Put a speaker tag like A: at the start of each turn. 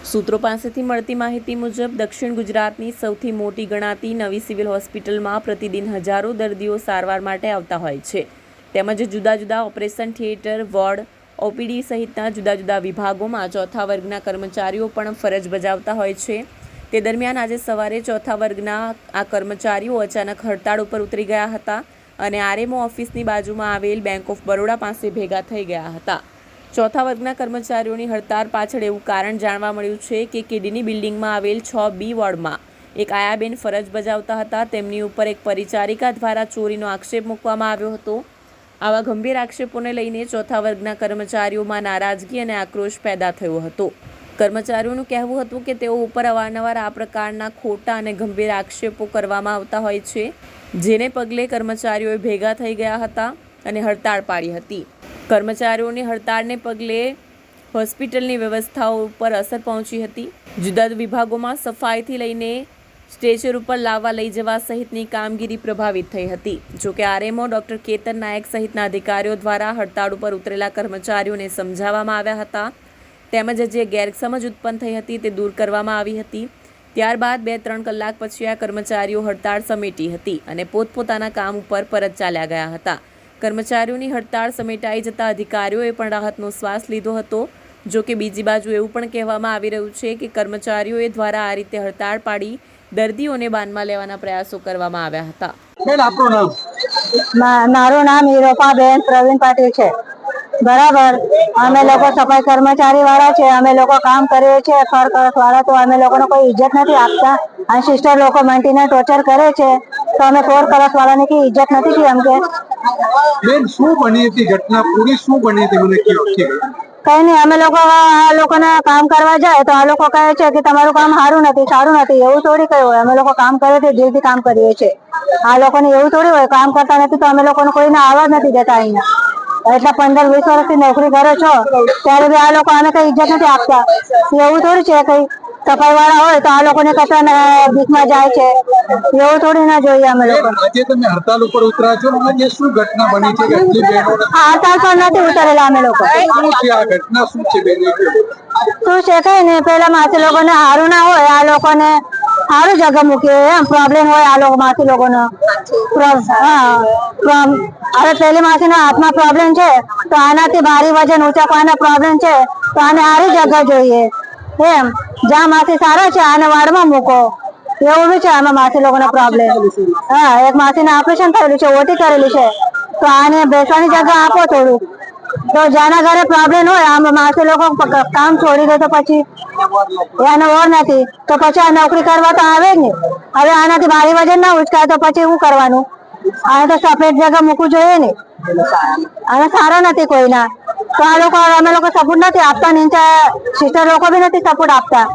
A: સૂત્રો પાસેથી મળતી માહિતી મુજબ દક્ષિણ ગુજરાતની સૌથી મોટી ગણાતી નવી સિવિલ હોસ્પિટલમાં પ્રતિદિન હજારો દર્દીઓ સારવાર માટે આવતા હોય છે, તેમજ જુદા જુદા ઓપરેશન થિયેટર, વોર્ડ, ઓપીડી સહિતના જુદા જુદા વિભાગોમાં ચોથા વર્ગના કર્મચારીઓ પણ ફરજ બજાવતા હોય છે। તે દરમિયાન આજે સવારે ચોથા વર્ગના આ કર્મચારીઓ અચાનક હડતાળ ઉપર ઉતરી ગયા હતા અને આરએમઓ ઓફિસની બાજુમાં આવેલ બેંક ઓફ બરોડા પાસે ભેગા થઈ ગયા હતા। ચોથા વર્ગના કર્મચારીઓની હડતાળ પાછળ એવું કારણ જાણવા મળ્યું છે કે કેડીની બિલ્ડિંગમાં આવેલ 6B વોર્ડમાં એક આયાબેન ફરજ બજાવતા હતા। તેમની ઉપર એક પરિચારિકા દ્વારા ચોરીનો આક્ષેપ મૂકવામાં આવ્યો હતો। આવા ગંભીર આક્ષેપોને લઈને ચોથા વર્ગના કર્મચારીઓમાં નારાજગી અને આક્રોશ પેદા થયો હતો। કર્મચારીઓનું કહેવું હતું કે તેઓ ઉપર અવારનવાર આ પ્રકારના ખોટા અને ગંભીર આક્ષેપો કરવામાં આવતા હોય છે, જેને પગલે કર્મચારીઓ ભેગા થઈ ગયા હતા અને હડતાળ પાડી હતી। કર્મચારીઓની હડતાળને પગલે હોસ્પિટલની વ્યવસ્થાઓ ઉપર અસર પહોંચી હતી। જુદા વિભાગોમાં સફાઈથી લઈને સ્ટ્રેચર ઉપર લાવવા લઈ જવા સહિતની કામગીરી પ્રભાવિત થઈ હતી। જોકે આરએમઓ ડોક્ટર કેતન નાયક સહિતના અધિકારીઓ દ્વારા હડતાળ ઉપર ઉતરેલા કર્મચારીઓને સમજાવવામાં આવ્યા હતા, તેમજ જે ગેરસમજ ઉત્પન્ન થઈ હતી તે દૂર કરવામાં આવી હતી। ત્યારબાદ 2-3 કલાક પછી આ કર્મચારીઓ હડતાળ સમેટી હતી અને પોતપોતાના કામ ઉપર પરત ચાલ્યા ગયા હતા। કર્મચારીઓની હડતાળ સમેટાઈ જતા અધિકારીઓએ પણ રાહતનો શ્વાસ લીધો હતો। જો કે બીજી બાજુ એવું પણ કહેવામાં આવી રહ્યું છે કે કર્મચારીઓએ દ્વારા આ રીતે હડતાળ પાડી દર્દીઓને બાનમાં લેવાના પ્રયાસો કરવામાં આવ્યા હતા।
B: મારું નામ હિરોપાબેન પ્રવીણ પાટીલ છે। બરાબર, અમે લોકો સફાઈ કર્મચારી વાળા છે, અમે લોકો કામ કરીએ છીએ ફર કરસ વાળા, તો અમે લોકોને કોઈ ઇજ્જત નથી આપતા અને સિસ્ટર લોકો મેન્ટીને ટોર્ચર કરે છે, તો અમે ફોર કરસ વાળાને की इज्जत નથી की हमके।
C: બેન, શું બની હતી ઘટના? પૂરી શું બની હતી મને કહો।
B: કઈ નહીં, અમે લોકો આ લોકોને કામ કરવા જાય તો આ લોકો કહે છે કે તમારું કામ સારું નથી। એવું થોડી કઈ હોય, અમે લોકો કામ કરીએ છીએ, દિલથી કામ કરીએ છીએ। આ લોકોને એવું થોડી હોય, કામ કરતા નથી તો અમે લોકોને કોઈને આવવા નથી દેતા અહીંયા। એટલા 15-20 વર્ષથી નોકરી કરો છો ત્યારે બી આ લોકો આને કઈ ઇજ્જત નથી આપતા। એવું થોડી છે કઈ સફાઈ વાળા હોય તો આ લોકોને કતા બીકમાં જાય છે, એવું થોડી ના જોઈએ અમે લોકો।
C: આજે તમે હડતાલ ઉપર ઉતરા છો, આજે શું ઘટના બની છે? કેટલી બહેનો
B: હડતાલ પર નથી ઉતરેલા અમે લોકો।
C: શું છે આ ઘટના? શું છે બેન?
B: શું છે કઈ નહીં, પેલા માસી લોકોને હારું ના હોય, આ લોકોને સારું જગ્યા મૂકીએ એમ પ્રોબ્લેમ હોય આ લોકો માસી લોકોનો। હવે પેલી માસીના હાથમાં પ્રોબ્લેમ છે તો આનાથી ભારી વજન ઉંચકવાનો પ્રોબ્લેમ છે તો આને સારી જગ્યા જોઈએ એમ। જ્યાં માસી સારા છે આને વાર્ડમાં મૂકો, એવું બી છે આમાં માસી લોકોનો પ્રોબ્લેમ। હા, એક માસીને ઓપરેશન થયેલું છે, ઓટી કરેલું છે, તો આને બેસવાની જગ્યા આપો થોડું। તો જેના ઘરે પ્રોબ્લેમ હોય આમ માસી લોકો કામ છોડી દે તો પછી એને ઓર નથી તો પછી આ નોકરી કરવા તો આવે જ ને। હવે આનાથી ભારી વજન ના ઉચકાય તો પછી શું કરવાનું? આને તો સફેદ જગ્યા મૂકવું જોઈએ ને, આને સારા નથી કોઈના, તો આ લોકો અમે લોકો સપોર્ટ નથી આપતા, નીચે સિસ્ટર લોકો બી નથી સપોર્ટ આપતા।